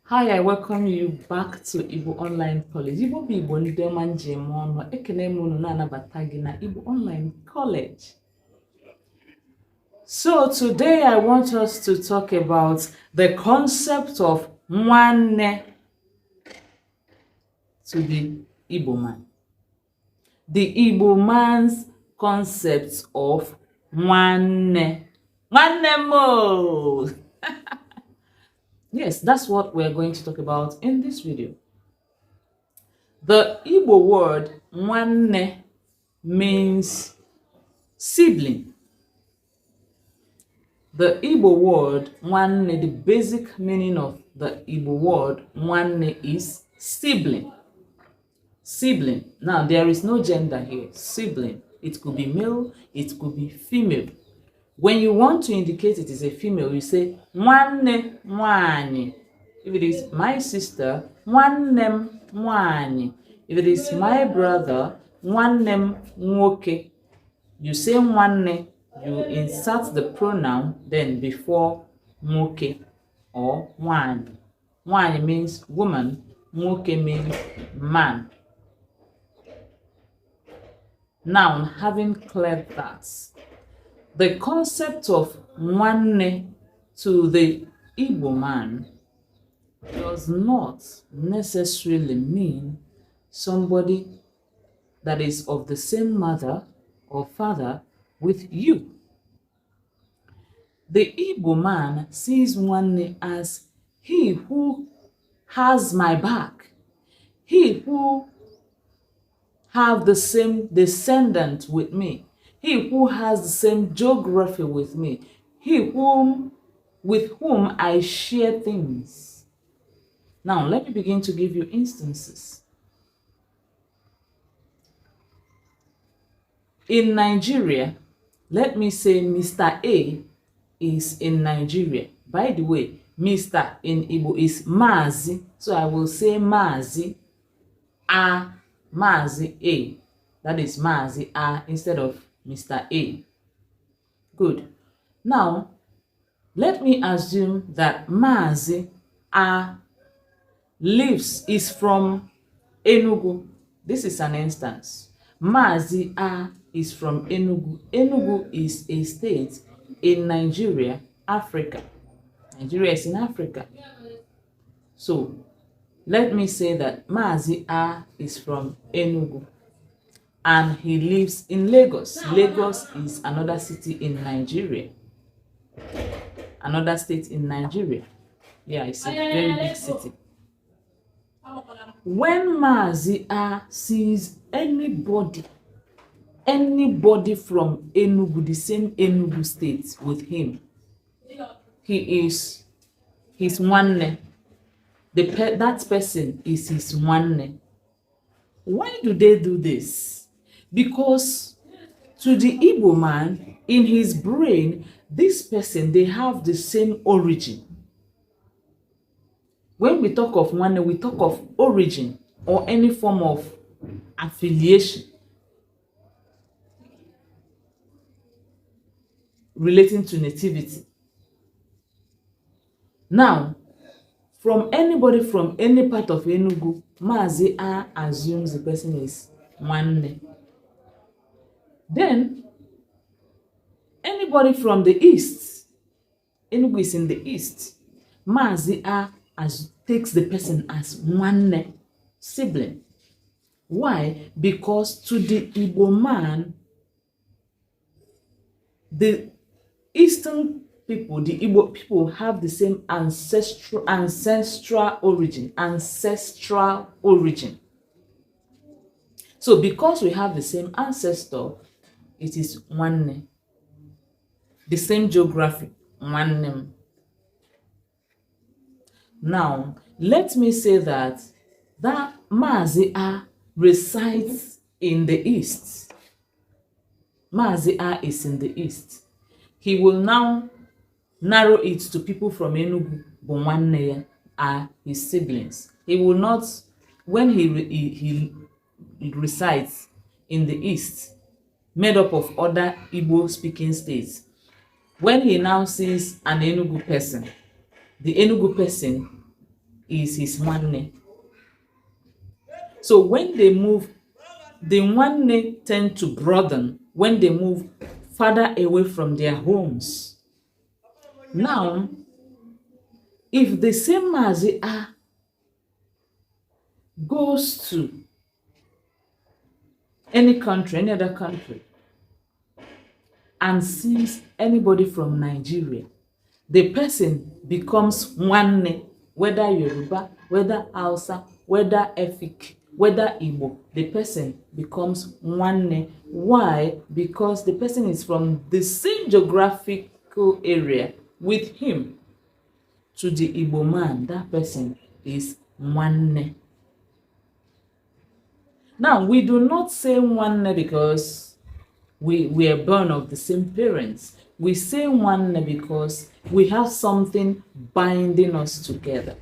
Hi, I welcome you back to Igbo Online College. Igbo bụ Igbo ndị ọma njem ọnụ. Ekene m unu na-anabata gị na Igbo Online College. So today I want us to talk about the concept of NWANNE to the Igbo man. The Igbo man's concept of NWANNE. NWANNE mo! Yes, that's what we're going to talk about in this video. The Igbo word NWANNE means sibling. The Igbo word NWANNE, the basic meaning of the Igbo word NWANNE is sibling. Sibling. Now, there is no gender here. Sibling. It could be male, it could be female. When you want to indicate it is a female, you say NWANNE NWANNE. If it is my sister, NWANNE NWANNE. If it is my brother, NWANNE NWOKE. You say NWANNE, you insert the pronoun then before NWOKE or NWANNE. NWANNE means woman, NWOKE means man. Now, having cleared that, the concept of NWANNE to the Igbo man does not necessarily mean somebody that is of the same mother or father with you. The Igbo man sees NWANNE as he who has my back, he who have the same descendant with me, he who has the same geography with me, with whom I share things. Now, let me begin to give you instances. In Nigeria, let me say Mr. A is in Nigeria. By the way, Mr. in Igbo is Mazi, so I will say Mazi A, Mazi A. That is Mazi A instead of Mr. A. Good. Now, let me assume that Mazi A is from Enugu. This is an instance. Mazi A is from Enugu. Enugu is a state in Nigeria, Africa. Nigeria is in Africa. So, let me say that Mazi A is from Enugu and he lives in Lagos. Lagos is another city in Nigeria. Another state in Nigeria. Yeah, it's a very big city. When Mazi A sees anybody from Enugu, the same Enugu state with him, he is his NWANNE. That person is his NWANNE. Why do they do this? Because to the Igbo man, in his brain, this person, they have the same origin. When we talk of NWANNE, we talk of origin or any form of affiliation relating to nativity. Now, from anybody from any part of Enugu, Mazi A assumes the person is NWANNE. Then, anybody from the east, Enugu is in the east, Mazi A takes the person as NWANNE, sibling. Why? Because to the Igbo man, the eastern people, the Igbo people, have the same ancestral origin. So because we have the same ancestor, it is NWANNE. The same geography, NWANNE. Now, let me say that Mazi A resides in the east. Mazi A is in the east. He will now narrow it to people from Enugu, NWANNE are his siblings. He will not, when he resides in the east, made up of other Igbo speaking states, when he now sees an Enugu person, the Enugu person is his NWANNE. So when they move, the NWANNE tend to broaden when they move further away from their homes. Now, if the same Mazi A goes to any country, any other country, and sees anybody from Nigeria, the person becomes NWANNE, whether Yoruba, whether Hausa, whether Efik, whether Igbo, the person becomes NWANNE. Why? Because the person is from the same geographical area with him. To the Igbo man, that person is NWANNE. Now, we do not say NWANNE because we are born of the same parents. We say NWANNE because we have something binding us together.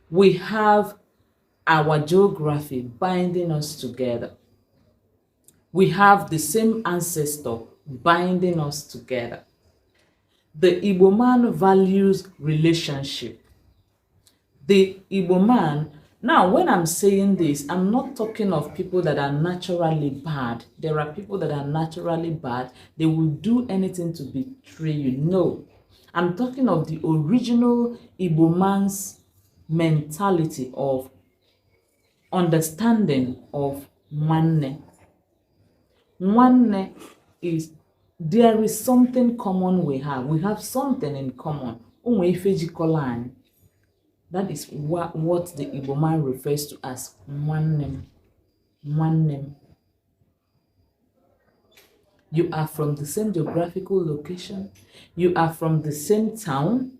We have our geography binding us together. We have the same ancestor binding us together. The Igbo man values relationship. The Igbo man, now when I'm saying this, I'm not talking of people that are naturally bad. There are people that are naturally bad. They will do anything to betray you. No. I'm talking of the original Igbo man's mentality of understanding of NWANNE. NWANNE is, there is something common we have. We have something in common. That is what the Igbo man refers to as NWANNE. NWANNE. You are from the same geographical location. You are from the same town,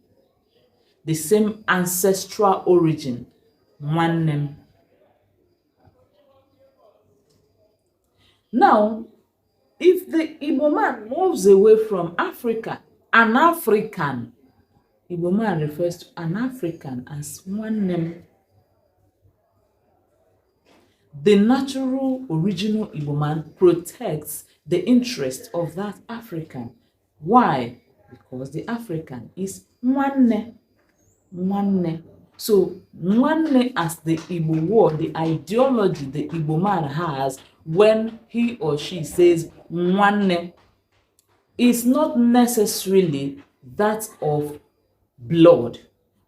the same ancestral origin. NWANNE. Now, if the Igbo man moves away from Africa, an African, Igbo man refers to an African as NWANNE. The natural original Igbo man protects the interest of that African. Why? Because the African is NWANNE. NWANNE. So NWANNE as the Igbo word, the ideology the Igbo man has when he or she says NWANNE, is not necessarily that of blood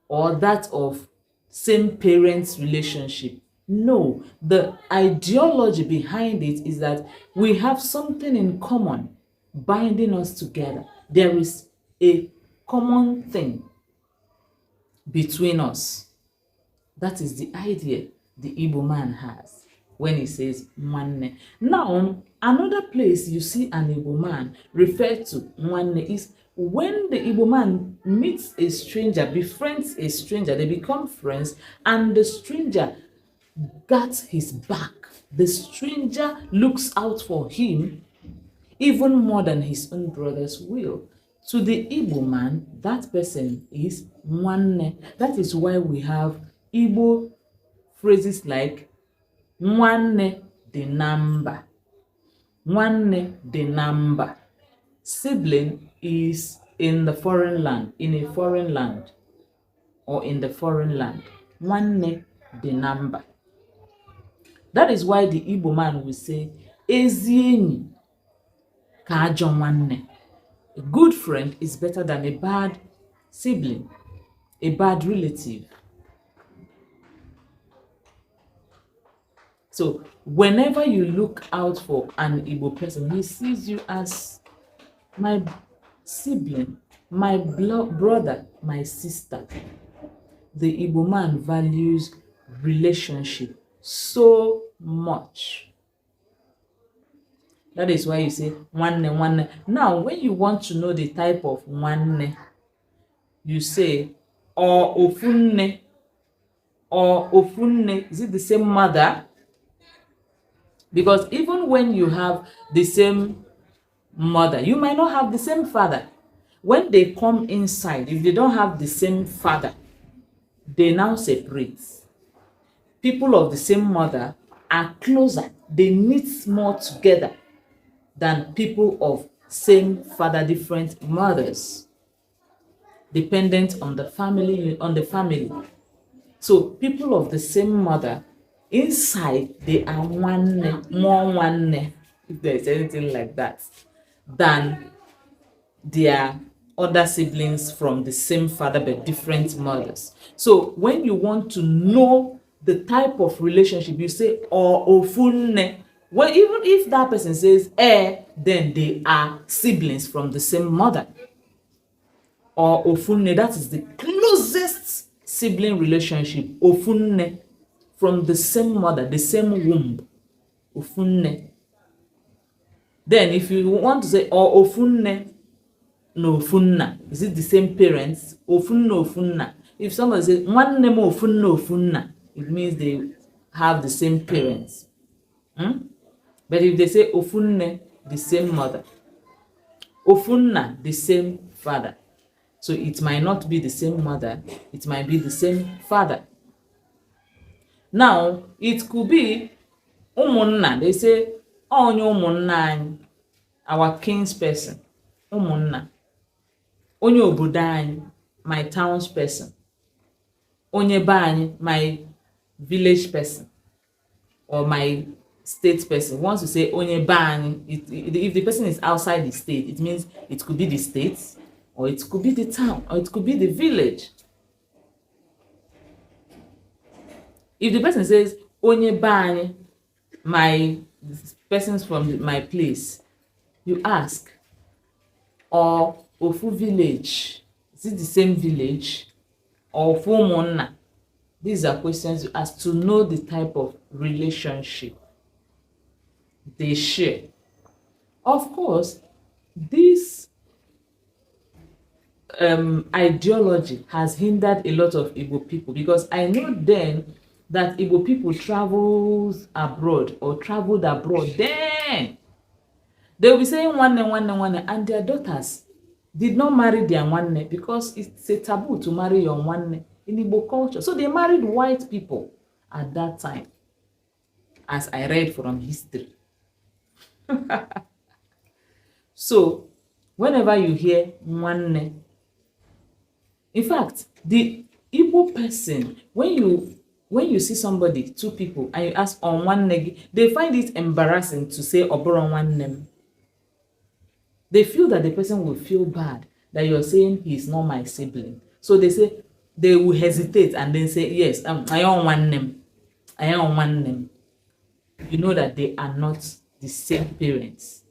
or that of same parents relationship. No, the ideology behind it is that we have something in common binding us together. There is a common thing between us. That is the idea the Igbo man has when he says NWANNE. Now, another place you see an Igbo man referred to NWANNE is when the Igbo man meets a stranger, befriends a stranger, they become friends, and the stranger got his back. The stranger looks out for him even more than his own brothers will. To the Igbo man, that person is NWANNE. That is why we have Igbo phrases like NWANNE the number. NWANNE the number. Sibling is in the foreign land, in a foreign land, or in the foreign land. NWANNE the number. That is why the Igbo man will say, Ezi enyi ka ajọ nwanne. A good friend is better than a bad sibling, a bad relative. So whenever you look out for an Igbo person, he sees you as my sibling, my brother, my sister. The Igbo man values relationship so much. That is why you say NWANNE. Now, when you want to know the type of NWANNE, you say or ofunne. Or ofunne, is it the same mother? Because even when you have the same mother, you might not have the same father. When they come inside, if they don't have the same father, they now separate. People of the same mother are closer. They knit more together than people of same father, different mothers, dependent on the family, So people of the same mother, inside they are NWANNE, more NWANNE, if there's anything like that, than their other siblings from the same father but different mothers. So when you want to know the type of relationship, you say or ofunne. Well, even if that person says then they are siblings from the same mother. Or ofunne, that is the closest sibling relationship. Ofunne, from the same mother, the same womb. Ofunne. Then if you want to say or ofunne no ofunna, is it the same parents? Ofunna ofunna. If somebody says NWANNE mo ofunna ofunna, it means they have the same parents. But if they say ofunne, the same mother, ofunna, the same father, so it might not be the same mother, it might be the same father. Now it could be umunna. They say onye umunna anyị, our king's person, umunna. Onye obodo anyị, my town's person. Onye be anyị, my village person or my state person. Once you say onye be anyị, if the person is outside the state, it means it could be the state, or it could be the town, or it could be the village. If the person says onye be anyị, my persons from my place, you ask, or ofu village, is it the same village? Or ofu umunna? These are questions you ask to know the type of relationship they share. Of course, this ideology has hindered a lot of Igbo people, because I know then that Igbo people traveled abroad, then they will be saying NWANNE, and their daughters did not marry their NWANNE because it's a taboo to marry your NWANNE in Igbo culture. So they married white people at that time, as I read from history. So whenever you hear NWANNE, in fact, the Igbo person, when you see somebody, two people, and you ask on NWANNE, they find it embarrassing to say oboro NWANNE. They feel that the person will feel bad that you're saying he's not my sibling. So they will hesitate and then say, yes, I don't want them. I don't want them. You know that they are not the same parents.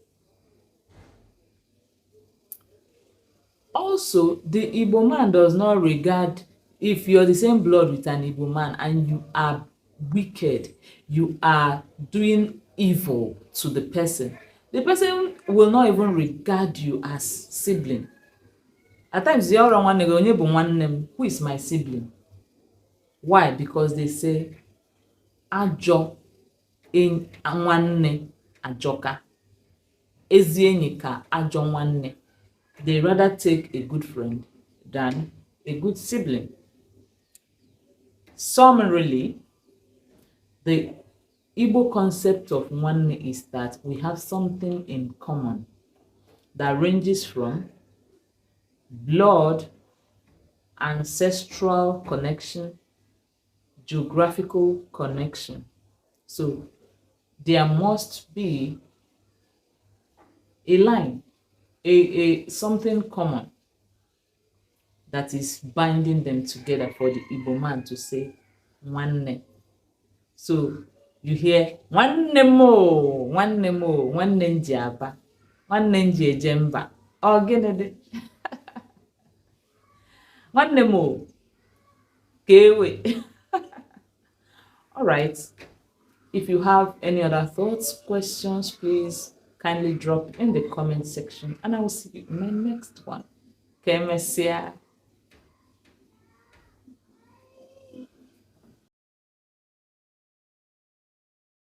Also, the Igbo man does not regard, if you're the same blood with an Igbo man and you are wicked, you are doing evil to the person will not even regard you as sibling. At times, who is my sibling? Why? Because they say, ajo in NWANNE ajoka. Ezienyi ka ajo NWANNE. They rather take a good friend than a good sibling. Summarily, the Igbo concept of NWANNE is that we have something in common that ranges from blood, ancestral connection, geographical connection. So there must be a line, a something common that is binding them together for the Igbo man to say NWANNE. So you hear NWANNE mo, NWANNE nji aba, NWANNE nji eje mba. Ọ gịnị dị? NWANNE mo ka ewe. All right. If you have any other thoughts, questions, please kindly drop in the comment section, and I will see you in my next one. Kemesia.